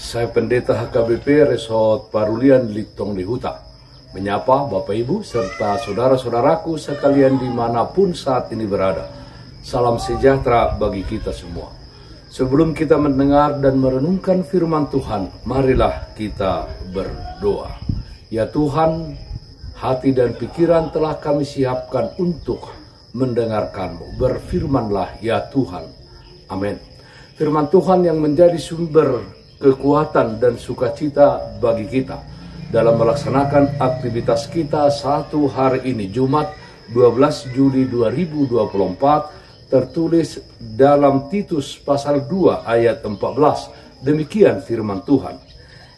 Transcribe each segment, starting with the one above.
Saya Pendeta HKBP Resort Parulian Litong Lihuta menyapa Bapak Ibu serta saudara-saudaraku sekalian dimanapun saat ini berada. Salam sejahtera bagi kita semua. Sebelum kita mendengar dan merenungkan firman Tuhan, marilah kita berdoa. Ya Tuhan, hati dan pikiran telah kami siapkan untuk mendengarkan-Mu. Berfirmanlah ya Tuhan. Amin. Firman Tuhan yang menjadi sumber kekuatan dan sukacita bagi kita dalam melaksanakan aktivitas kita satu hari ini, Jumat 12 Juli 2024, tertulis dalam Titus pasal 2 ayat 14. Demikian firman Tuhan,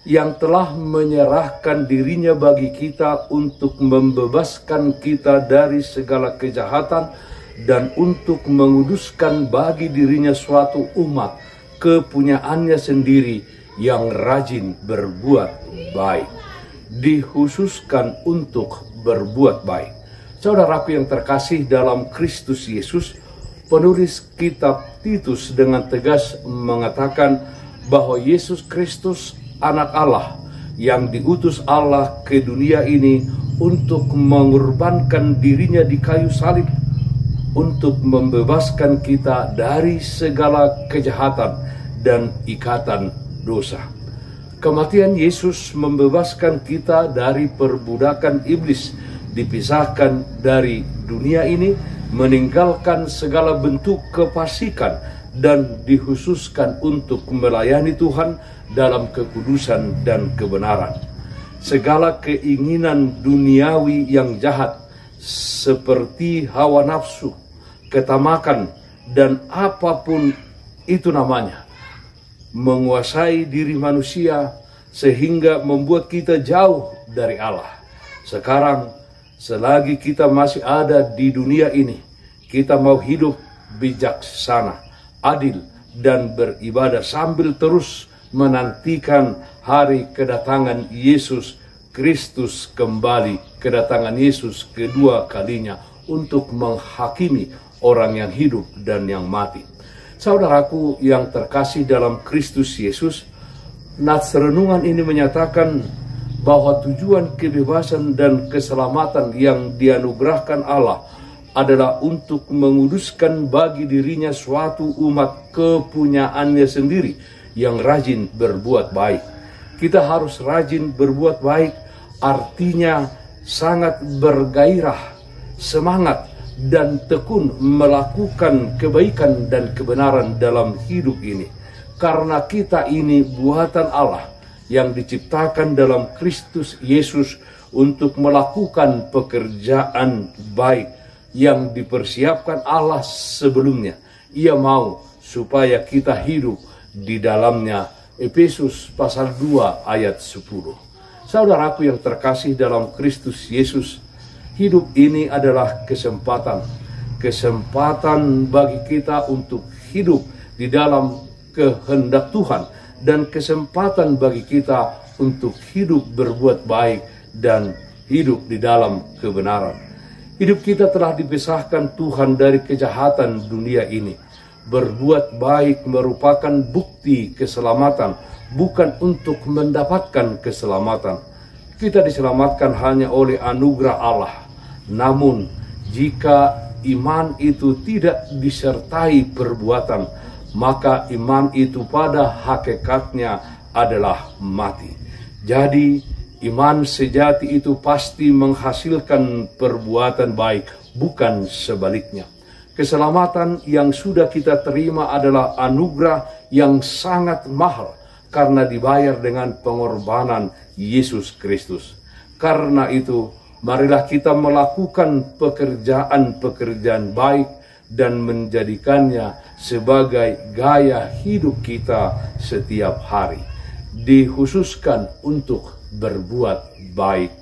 yang telah menyerahkan dirinya bagi kita untuk membebaskan kita dari segala kejahatan dan untuk menguduskan bagi dirinya suatu umat kepunyaannya sendiri yang rajin berbuat baik. Dikhususkan untuk berbuat baik. Saudaraku yang terkasih dalam Kristus Yesus, penulis kitab Titus dengan tegas mengatakan bahwa Yesus Kristus anak Allah yang diutus Allah ke dunia ini untuk mengorbankan dirinya di kayu salib untuk membebaskan kita dari segala kejahatan dan ikatan dosa. Kematian Yesus membebaskan kita dari perbudakan iblis, dipisahkan dari dunia ini, meninggalkan segala bentuk kefasikan dan dikhususkan untuk melayani Tuhan dalam kekudusan dan kebenaran. Segala keinginan duniawi yang jahat seperti hawa nafsu, ketamakan, dan apapun itu namanya, menguasai diri manusia sehingga membuat kita jauh dari Allah. Sekarang, selagi kita masih ada di dunia ini, kita mau hidup bijaksana, adil, dan beribadah sambil terus menantikan hari kedatangan Yesus Kristus kembali, kedatangan Yesus kedua kalinya untuk menghakimi orang yang hidup dan yang mati. Saudaraku yang terkasih dalam Kristus Yesus, nats renungan ini menyatakan bahwa tujuan kebebasan dan keselamatan yang dianugerahkan Allah adalah untuk menguduskan bagi dirinya suatu umat kepunyaannya sendiri yang rajin berbuat baik. Kita harus rajin berbuat baik, artinya sangat bergairah, semangat, dan tekun melakukan kebaikan dan kebenaran dalam hidup ini. Karena kita ini buatan Allah yang diciptakan dalam Kristus Yesus untuk melakukan pekerjaan baik yang dipersiapkan Allah sebelumnya. Ia mau supaya kita hidup di dalamnya. Efesus pasal 2 ayat 10. Saudaraku yang terkasih dalam Kristus Yesus, hidup ini adalah kesempatan bagi kita untuk hidup di dalam kehendak Tuhan, dan kesempatan bagi kita untuk hidup berbuat baik dan hidup di dalam kebenaran. Hidup kita telah dipisahkan Tuhan dari kejahatan dunia ini. Berbuat baik merupakan bukti keselamatan, bukan untuk mendapatkan keselamatan. Kita diselamatkan hanya oleh anugerah Allah. Namun, jika iman itu tidak disertai perbuatan, maka iman itu pada hakikatnya adalah mati. Jadi, iman sejati itu pasti menghasilkan perbuatan baik, bukan sebaliknya. Keselamatan yang sudah kita terima adalah anugerah yang sangat mahal karena dibayar dengan pengorbanan Yesus Kristus. Karena itu, marilah kita melakukan pekerjaan-pekerjaan baik dan menjadikannya sebagai gaya hidup kita setiap hari. Dikhususkan untuk berbuat baik.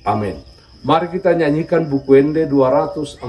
Amin. Mari kita nyanyikan buku Ende 248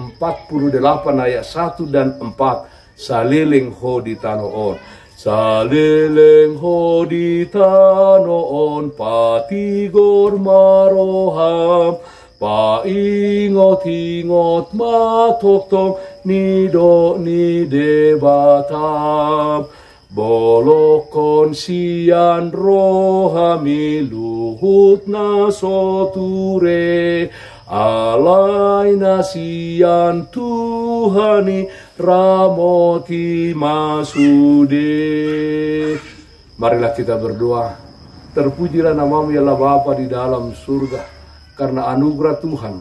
ayat 1 dan 4. Salileng ho di tanoon. Salileng ho di tanoon, patigor maroham. Paingot-ingot matoktok nido ni debatam. Bolokon sian rohami luhut na soture, alai nasian Tuhani ramoti masude. Marilah kita berdoa. Terpujilah namamu ya Allah Bapa di dalam surga, karena anugerah Tuhan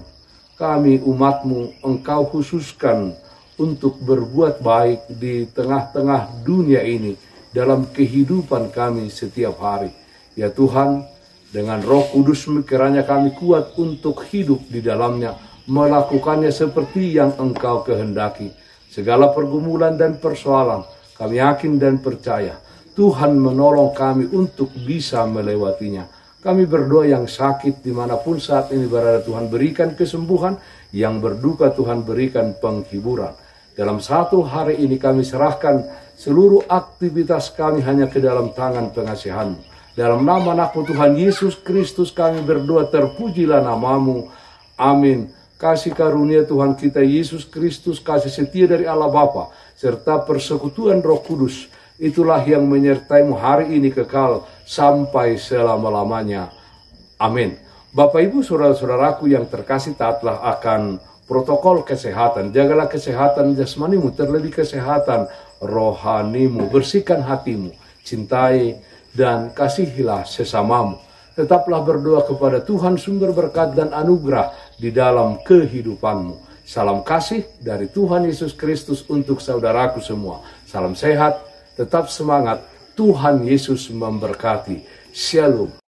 kami umatmu Engkau khususkan untuk berbuat baik di tengah-tengah dunia ini, dalam kehidupan kami setiap hari. Ya Tuhan, dengan Roh Kudus kiranya kami kuat untuk hidup di dalamnya, melakukannya seperti yang Engkau kehendaki. Segala pergumulan dan persoalan, kami yakin dan percaya Tuhan menolong kami untuk bisa melewatinya. Kami berdoa yang sakit dimanapun saat ini berada, Tuhan berikan kesembuhan, yang berduka Tuhan berikan penghiburan. Dalam satu hari ini kami serahkan seluruh aktivitas kami hanya ke dalam tangan pengasihan-Mu. Dalam nama Anak-Mu Tuhan Yesus Kristus kami berdoa, terpujilah namamu. Amin. Kasih karunia Tuhan kita Yesus Kristus, kasih setia dari Allah Bapa, serta persekutuan Roh Kudus, itulah yang menyertai-Mu hari ini kekal sampai selama-lamanya. Amin. Bapak Ibu saudara-saudaraku yang terkasih, taatlah akan protokol kesehatan. Jagalah kesehatan jasmanimu, terlebih kesehatan rohanimu. Bersihkan hatimu, cintai dan kasihilah sesamamu. Tetaplah berdoa kepada Tuhan sumber berkat dan anugerah di dalam kehidupanmu. Salam kasih dari Tuhan Yesus Kristus untuk saudaraku semua. Salam sehat, tetap semangat. Tuhan Yesus memberkati. Shalom.